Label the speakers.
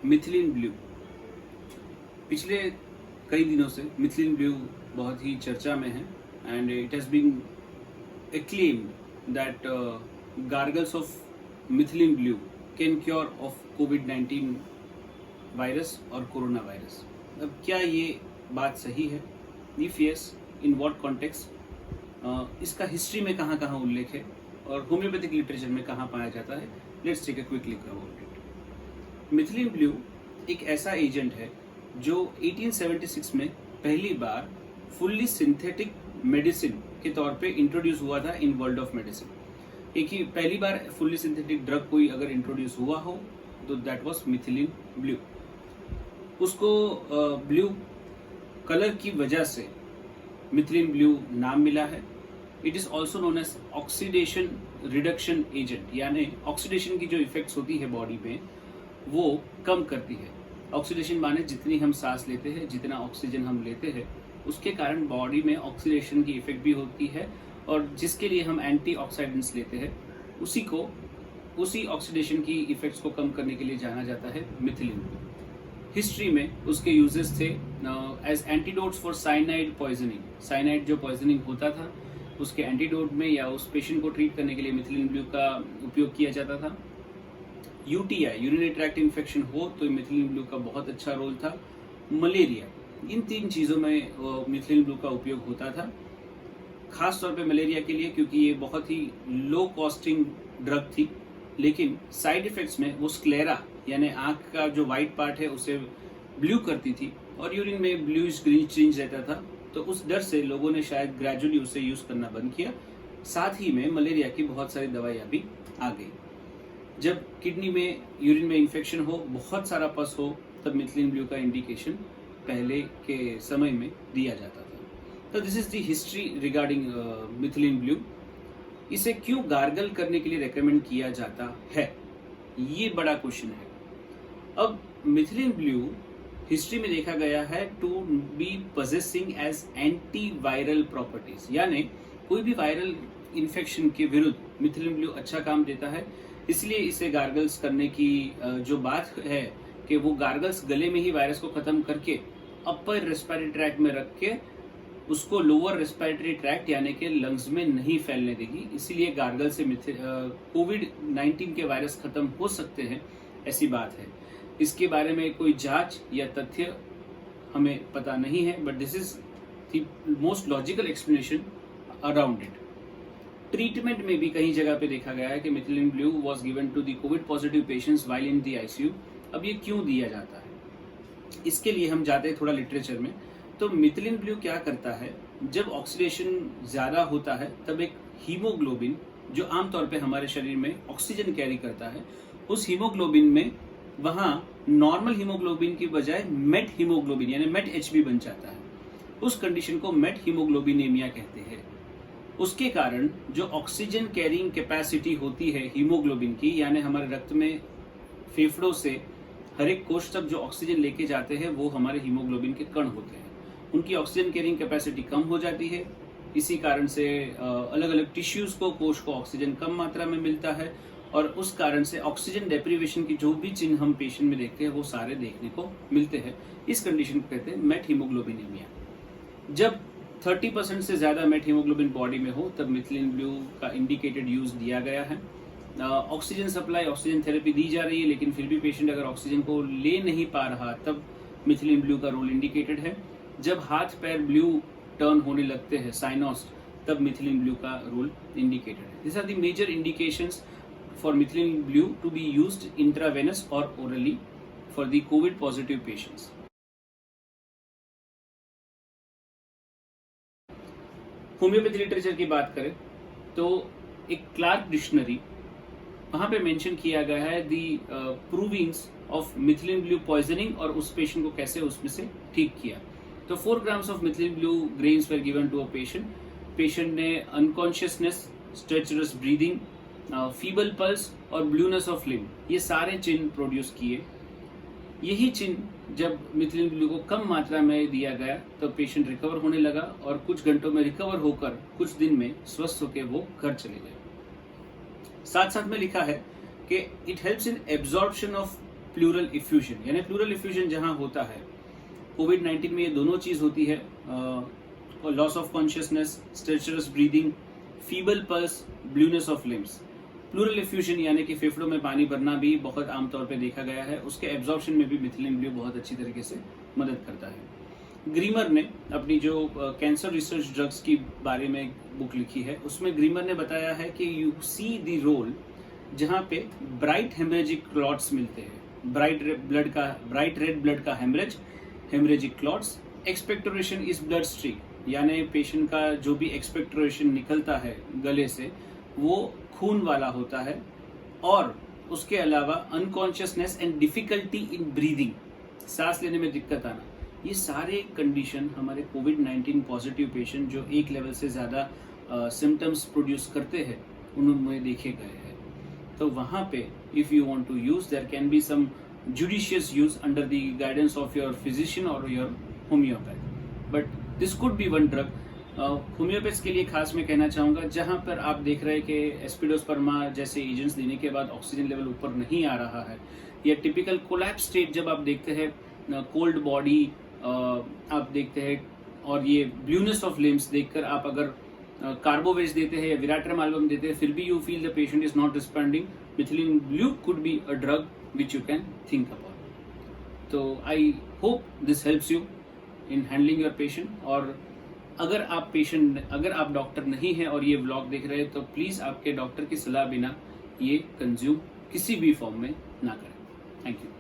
Speaker 1: Methylene blue. पिछले कई दिनों से मिथिलीन ब्लू बहुत ही चर्चा में है and it has been acclaimed that gargles of methylene blue can cure of COVID-19 virus और कोरोना वायरस। अब क्या ये बात सही है? If yes, in what context? इसका हिस्ट्री में कहाँ कहाँ उल्लेख है और होम्योपैथिक लिटरेचर में कहाँ पाया जाता है? Let's take a quick look about it. Methylene blue एक ऐसा एजेंट है जो 1876 में पहली बार फुल्ली सिंथेटिक मेडिसिन के तौर पे इंट्रोड्यूस हुआ था इन वर्ल्ड ऑफ मेडिसिन। एक ही पहली बार फुल्ली सिंथेटिक ड्रग कोई अगर इंट्रोड्यूस हुआ हो तो दैट वाज मिथिलीन ब्लू। उसको ब्लू कलर की वजह से मिथिलीन ब्लू नाम मिला है। It is also known as oxidation reduction agent, यानी ऑक्सीडेशन की जो इफेक्ट्स होती है बॉडी में वो कम करती है। ऑक्सीडेशन माने जितनी हम सांस लेते हैं, जितना ऑक्सीजन हम लेते हैं, उसके कारण बॉडी में ऑक्सीडेशन की इफेक्ट भी होती है और जिसके लिए हम एंटीऑक्सीडेंट्स लेते हैं उसी ऑक्सीडेशन की इफेक्ट्स को कम करने के लिए जाना जाता है मिथिलीन। हिस्ट्री में उसके यूजेस थे as antidotes for cyanide poisoning. Cyanide जो पॉइजनिंग होता था उसके एंटीडोट में या उस पेशेंट को ट्रीट करने के लिए मिथिलीन ब्लू का उपयोग किया जाता था। यूटीआई, यूरिनरी ट्रैक्ट इन्फेक्शन हो तो मिथिलीन ब्लू का बहुत अच्छा रोल था। मलेरिया, इन तीन चीज़ों में मिथिलीन ब्लू का उपयोग होता था, खास तौर पे मलेरिया के लिए क्योंकि ये बहुत ही लो कॉस्टिंग ड्रग थी, लेकिन साइड इफेक्ट्स में वो स्क्लेरा यानी आंख का जो वाइट पार्ट है उसे ब्लू करती थी और यूरिन में ब्लूइश ग्रीन चेंज रहता था, तो उस डर से लोगों ने शायद ग्रेजुअली उसे यूज करना बंद किया। साथ ही में मलेरिया की बहुत सारी दवाइयाँ भी आ गई। जब किडनी में यूरिन में इन्फेक्शन हो, बहुत सारा पस हो, तब मिथिलीन ब्लू का इंडिकेशन पहले के समय में दिया जाता था। तो this is the history regarding methylene blue. इसे क्यों गार्गल करने के लिए रेकमेंड किया जाता है, ये बड़ा क्वेश्चन है। अब मिथिलीन ब्लू हिस्ट्री में देखा गया है to be possessing as antiviral properties, यानी कोई भी वायरल इन्फेक्शन के विरुद्ध मिथिलीन ब्लू अच्छा काम देता है। इसलिए इसे गार्गल्स करने की जो बात है कि वो गार्गल्स गले में ही वायरस को खत्म करके अपर रेस्पिरेटरी ट्रैक्ट में रख के उसको लोअर रेस्पिरेटरी ट्रैक्ट यानी कि लंग्स में नहीं फैलने देगी। इसीलिए गार्गल से कोविड-19 के वायरस खत्म हो सकते हैं, ऐसी बात है। इसके बारे में कोई जांच या तथ्य हमें पता नहीं है, but this is the most logical explanation around it. Treatment में भी कई जगह पे देखा गया है कि methylene blue was given to the COVID positive patients while in the ICU. अब ये क्यों दिया जाता है, इसके लिए हम जाते हैं थोड़ा लिटरेचर में। तो मिथिलीन ब्लू क्या करता है, जब ऑक्सीडेशन ज्यादा होता है तब एक हीमोग्लोबिन जो आमतौर पे हमारे शरीर में ऑक्सीजन कैरी करता है, उस हीमोग्लोबिन में वहां नॉर्मल हीमोग्लोबिन की बजाय मेट हीमोग्लोबिन यानी मेट एचबी बन जाता है। उस कंडीशन को मेट हीमोग्लोबिनेमिया कहते हैं। उसके कारण जो ऑक्सीजन कैरिंग कैपेसिटी होती है हीमोग्लोबिन की, यानी हमारे रक्त में फेफड़ों से हर एक कोश तक जो ऑक्सीजन लेके जाते हैं वो हमारे हीमोग्लोबिन के कण होते हैं, उनकी ऑक्सीजन कैरिंग कैपेसिटी कम हो जाती है। इसी कारण से अलग अलग टिश्यूज को, कोश को ऑक्सीजन कम मात्रा में मिलता है और उस कारण से ऑक्सीजन डेप्रीवेशन की जो भी चिन्ह हम पेशेंट में देखते हैं वो सारे देखने को मिलते हैं। इस कंडीशन को कहते हैं मेट हीमोग्लोबिनेमिया। जब 30% से ज्यादा मेट हीमोग्लोबिन बॉडी में हो तब मिथिलीन ब्लू का इंडिकेटेड यूज दिया गया है। ऑक्सीजन सप्लाई, ऑक्सीजन थेरेपी दी जा रही है, लेकिन फिर भी पेशेंट अगर ऑक्सीजन को ले नहीं पा रहा तब मिथिलीन ब्लू का रोल इंडिकेटेड है। जब हाथ पैर ब्लू टर्न होने लगते हैं, साइनोस्ट, तब मिथिलीन ब्लू का रोल इंडिकेटेड है। This are the major indications for methylene blue to be used intravenous और orally for the COVID positive patients. Homeopathy literature की बात करें तो एक क्लार्क डिक्शनरी, वहां पे मेंशन किया गया है दी प्रूविंग्स ऑफ मिथिलीन ब्लू पॉइजनिंग और उस पेशेंट को कैसे उसमें से ठीक किया। तो 4 grams of methylene blue grains were given to a patient ने unconsciousness, stertorous breathing, feeble pulse और ब्लूनेस ऑफ लिम्ब, ये सारे चिन्ह प्रोड्यूस किए। यही चिन्ह जब मिथिलीन ब्लू को कम मात्रा में दिया गया तो पेशेंट रिकवर होने लगा और कुछ घंटों में रिकवर होकर कुछ दिन में स्वस्थ होकर वो घर चले गए। साथ साथ में लिखा है कि it helps in absorption of plural effusion, यानी प्लूरल इफ्यूजन जहां होता है कोविड-19 में, ये दोनों चीज होती है, loss of consciousness, stertorous breathing, feeble pulse, blueness of limbs. Pleural effusion यानी कि फेफड़ों में पानी भरना भी बहुत आमतौर पे देखा गया है, उसके एब्जॉर्प्शन में भी मिथिलीन ब्लू बहुत अच्छी तरीके से मदद करता है। ग्रीमर ने अपनी जो कैंसर रिसर्च ड्रग्स की बारे में बुक लिखी है, उसमें ग्रीमर ने बताया है कि यू सी द रोल जहां पे ब्राइट हेमरेजिक क्लॉट्स मिलते हैं, ब्राइट रेड ब्लड का haemorrhagic clots, expectoration is blood streak, यानी पेशेंट का जो भी एक्सपेक्टोरेशन निकलता है गले से वो खून वाला होता है, और उसके अलावा unconsciousness and difficulty in breathing, सांस लेने में दिक्कत आना, ये सारे कंडीशन हमारे कोविड-19 पॉजिटिव पेशेंट जो एक लेवल से ज़्यादा सिम्टम्स प्रोड्यूस करते हैं उनमें देखे गए हैं। तो वहाँ पे if you want to use, there can be some judicious use under the guidance of your physician और your homeopath, but this could be one drug. Homeopaths के लिए खास मैं कहना चाहूँगा, जहाँ पर आप देख रहे हैं कि एस्पिडोस्पर्मा जैसे एजेंट्स देने के बाद ऑक्सीजन लेवल ऊपर नहीं आ रहा है, या टिपिकल कोलैप्स स्टेट जब आप देखते हैं, कोल्ड बॉडी आप देखते हैं, और ये ब्लूनेस ऑफ लिम्स देखकर आप अगर कार्बोवेज देते हैं या विराट्रम एल्बम देते हैं, फिर भी you feel the patient is not responding, methylene blue could be a drug which you can think about. तो I hope this helps you in handling your patient. और अगर आप डॉक्टर नहीं हैं और ये व्लॉग देख रहे हैं, तो प्लीज आपके डॉक्टर की सलाह बिना ये कंज्यूम किसी भी फॉर्म में ना करें। Thank you.